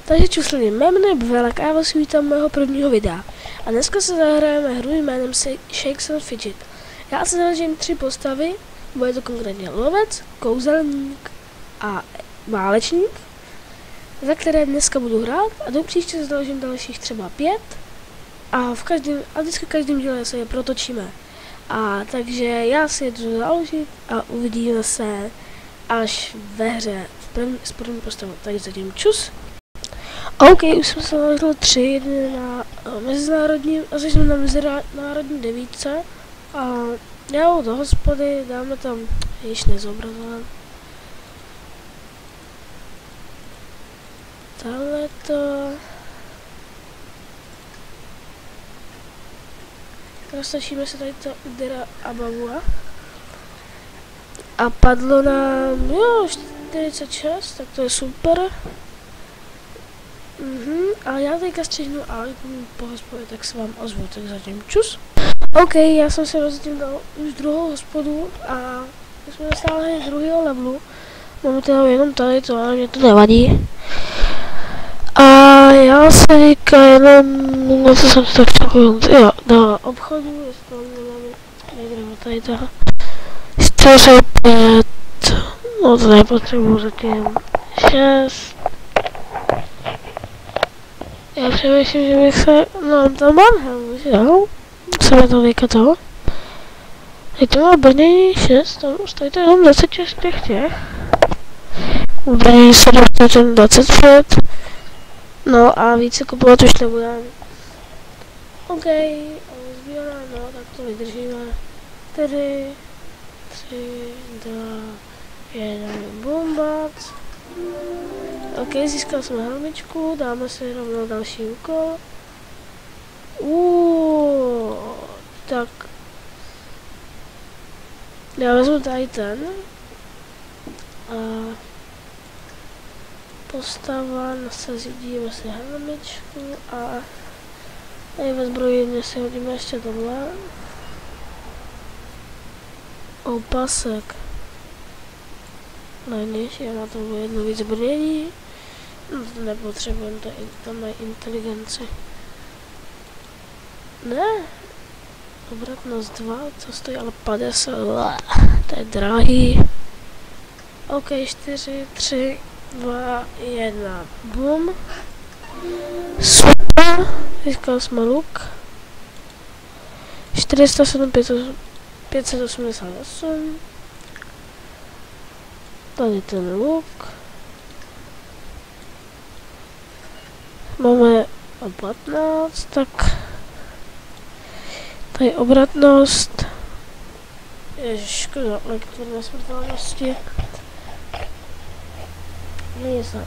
Takže čusliny, mé jméno je Bvelek a já vás vítám mého prvního videa. A dneska se zahrajeme hru jménem Shakes and Fidget. Já se založím 3 postavy, bude to konkrétně lovec, kouzelník a válečník, za které dneska budu hrát a do příště se založím dalších třeba 5 a vždycky v každém díle se je protočíme. A takže já si je jdu založit a uvidíme se až ve hře s první postavou. Takže zatím čus. OK, už jsem se naložil 3, jeden na mezinárodní, a jsem na mezinárodní 9. A já jdu do hospody, dáme tam, již nezobrazovám. Tahle to. Roztačíme se tady to Udera a Babua. A padlo nám, jo, 46, tak to je super. A já teďka střihnu a po hospodě, tak se vám ozvu, tak zatím čus. OK, já jsem se rozhodl dal už druhou hospodu a my jsme dostali druhého levelu. Máme teda jenom tady to, ale mě to nevadí. A já se teďka jenom, na co jsem se tak čekal, jo, do obchodu, jestli to nejdeme tady toho. 4, 5, no to nepotřebuji zatím, 6. Já přemýšlím, že bych se, no to mám helmu, že jo? Jsem to teďka toho. Teď to má brnění 6, tam stojí to jenom 26 těch. Brnění se dostane ten 25. No a více kupovat už nebudeme. OK, zbývá, no tak to vydržíme. 4, 3, 2, 1, bombat. OK, získal jsem helmičku, dáme si rovnou další úkol. Tak. Já vezmu tady ten. A postava, nasadíme si helmičku a tady ve zbrojení si hodíme ještě tohle. Opasek. Nejniž, já na tom jedno víc brnění. No to nepotřebujeme, tam mají inteligenci. Ne. Obratnost 2, co stojí ale 50. To je drahý. OK, 4, 3, 2, 1. Bum. Super. Získal jsme luk. 407, 588. Tady ten luk. Máme 15, tak tady obratnost. Ježiš, škoda, lektor nesmrtelnosti. Nejsem.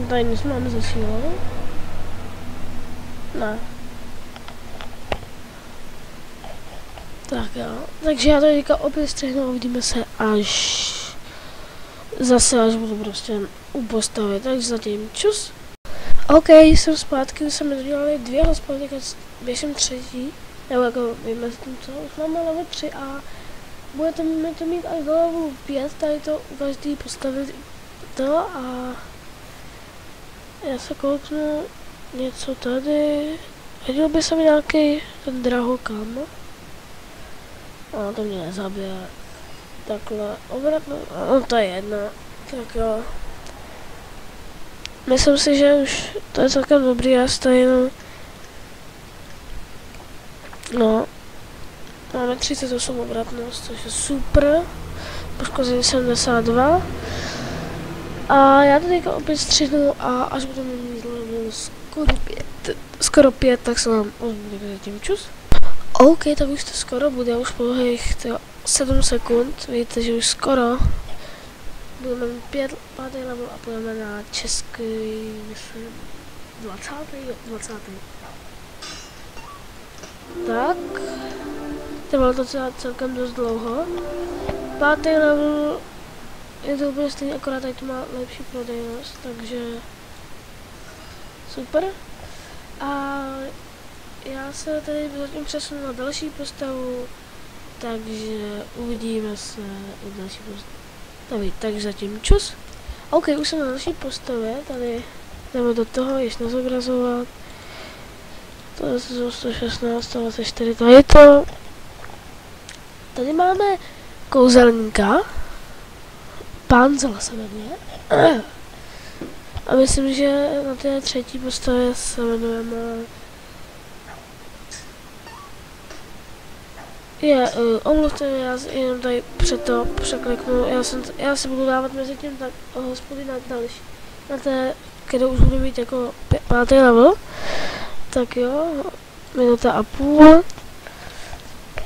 Tady nic máme ze sílou. Ne. Tak jo, takže já to teďka opět střihnu a uvidíme se až budu prostě u postavy, takže zatím čus. OK, jsem zpátky, už jsme dodělali 2 hospody, teďka běžím 3. Nebo jako vymyslím co, už máme level 3 a budete to mít až do levelu 5, tady to u každý postavy to a já se kouknu něco tady. Hodil by se mi nějaký ten drahokam. No to mě nezabije. Takhle obratno, no to je jedno. Tak jo. Myslím si, že už to je celkem dobrý, já tady jenom. No. Máme 38 obratnost, což je super. Poškození 72. A já to teďka opět střihnu a až budeme mít level skoro 5, tak se vám ozvu zatím čus. OK, tak už to skoro bude, už pouhých 7 sekund, víte, že už skoro. Budeme mít 5. level a půjdeme na český, myslím, 20. Tak, to bylo to celkem dost dlouho. 5. level je to úplně stejný, akorát tady to má lepší prodejnost, takže super. A já se tady zatím přesunu na další postavu, takže uvidíme se u další postavy. Takže zatím čus. OK, už jsem na další postavě, tady jdeme do toho, již nezobrazovat. To je 116, 124, tady to. Tady máme kouzelníka. Panzel se jmenuje. A myslím, že na té třetí postavě se jmenujeme... omluvte mě, já jenom tady před to překliknu, já si budu dávat mezi tím tak hospody na další, na té, kterou už budu mít jako 5. level, tak jo, minuta a půl,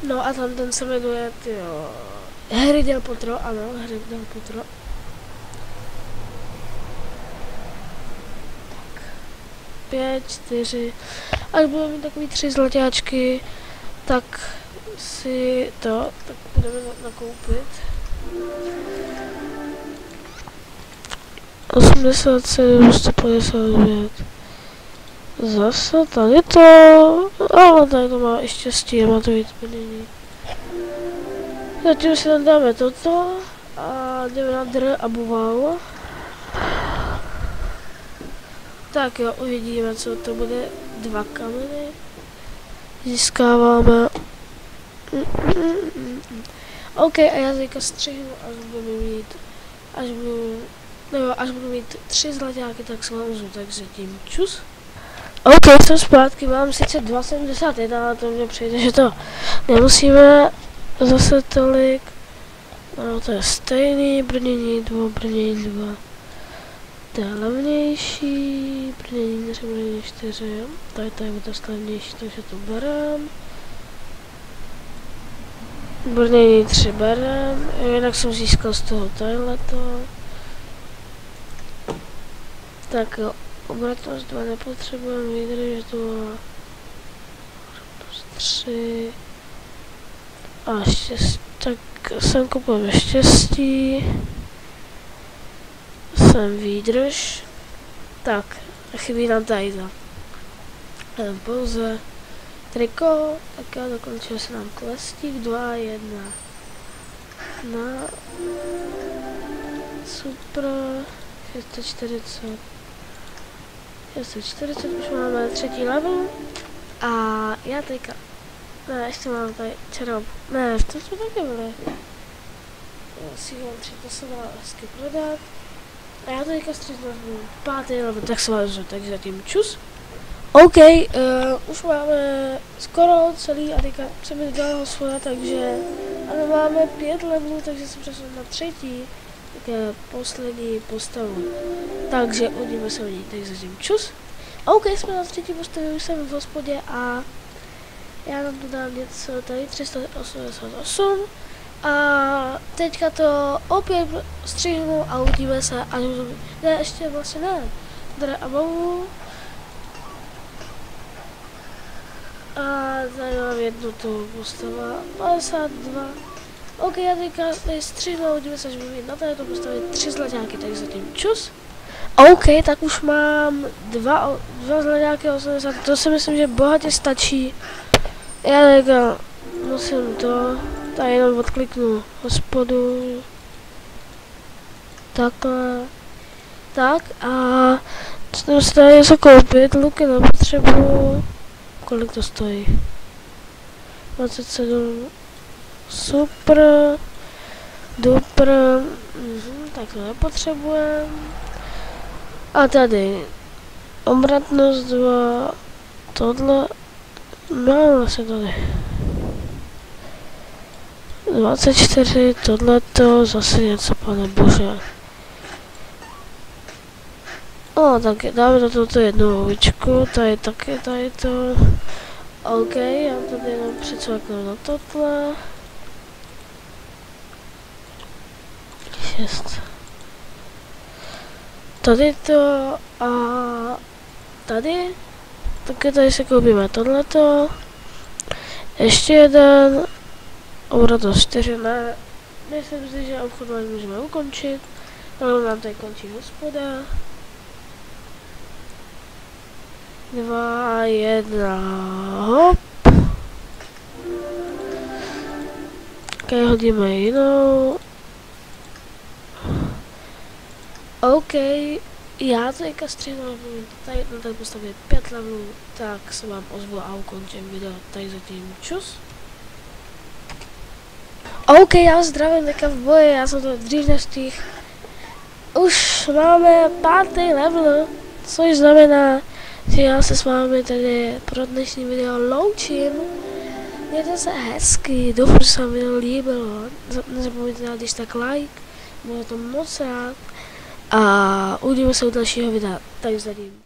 no a tam ten se jmenuje, tyjo, Harry Del Potro, ano, Harry Del Potro. 5, 4, až budu mít takový 3 zlaťáčky, tak si to, tak budeme nakoupit. 87, 159. Zase tady to, ale tady to má i štěstí, má to víc plnění. Zatím si tam dáme toto a jdeme na dr a buvau. Tak jo, uvidíme, co to bude. 2 kameny. Získáváme. OK, a já teďka střihnu, až budu mít 3 zlaťáky, tak se vám uzvu, takže tím čus. OK, jsem zpátky, mám sice 2,71, ale to mně přijde, že to nemusíme zase tolik. No, to je stejný, brnění 2, to je levnější, brnění 3, brnění 4, tady to je dost levnější, takže to berem. Brnění 3 berem, jinak jsem získal z toho tohleto. Tak jo, obratnost 2 nepotřebujeme, výdrž 2, 3 a štěstí, tak jsem koupil štěstí, jsem výdrž, tak chybí nám tady to, pouze triko, tak já dokončil se nám klestík, 2, 1, na, super, 640, 640, už máme 3. level a já teďka, ne, ještě mám tady černou, ne, v tom jsme taky byli, C3, to se dá hezky prodat a já teďka stříznu 5. level, tak se vás, takže zatím čus. OK, už máme skoro celý a teďka se mi dala hospoda, takže ale máme 5 levelů, takže se přesunu na 3. také poslední postavu. Takže uvidíme se u ní, takže zatím čus. OK, jsme na 3. postavě, už jsem v hospodě a já nám dodám něco tady 388 a teďka to opět střihnu a uvidíme se, až budu, ne, ještě vlastně ne, dre a bohu. A tady mám jednu tu postava, 52. OK, já teďka tady střihnu a uvidíme se, až budu mít na této postavě 3 zlaťáky, takže zatím čus. OK, tak už mám 2 zlaťáky 80, to si myslím, že bohatě stačí. Já teďka musím to, tady jenom odkliknu hospodu. Takhle. Tak a jsem si tady něco koupit, luky nepotřebuju. Kolik to stojí? 27. Super. Dupr. Tak to nepotřebujeme. A tady obratnost 2. Tohle. No, vlastně tady. 24. Tohleto. Zase něco, pane bože. O, tak dáme do toto jednu ovičku, tady taky, tady to. OK, já tady jenom přicvaknu na tohle. 6. Tady to a tady. Taky tady si koupíme tohleto. Ještě jeden. Obratnost 4, ne. Myslím si, že obchodování můžeme ukončit. Ale nám tady končí hospoda. 2, 1, hop. Ok, hodíme jinou. OK, Já teďka střihnu tady na té postavě 5 levelů, tak se vám ozvu a ukončím video. Tady zatím čus. OK, já zdravím teďka v boji, já jsem to dřív nestihl. Už máme 5. level, což znamená, že já se s vámi tady pro dnešní video loučím. Mějte se hezky, doufám, že se vám video líbilo. Nezapomeňte dát když tak like, budu to moc rád. A uvidíme se u dalšího videa. Tak zatím.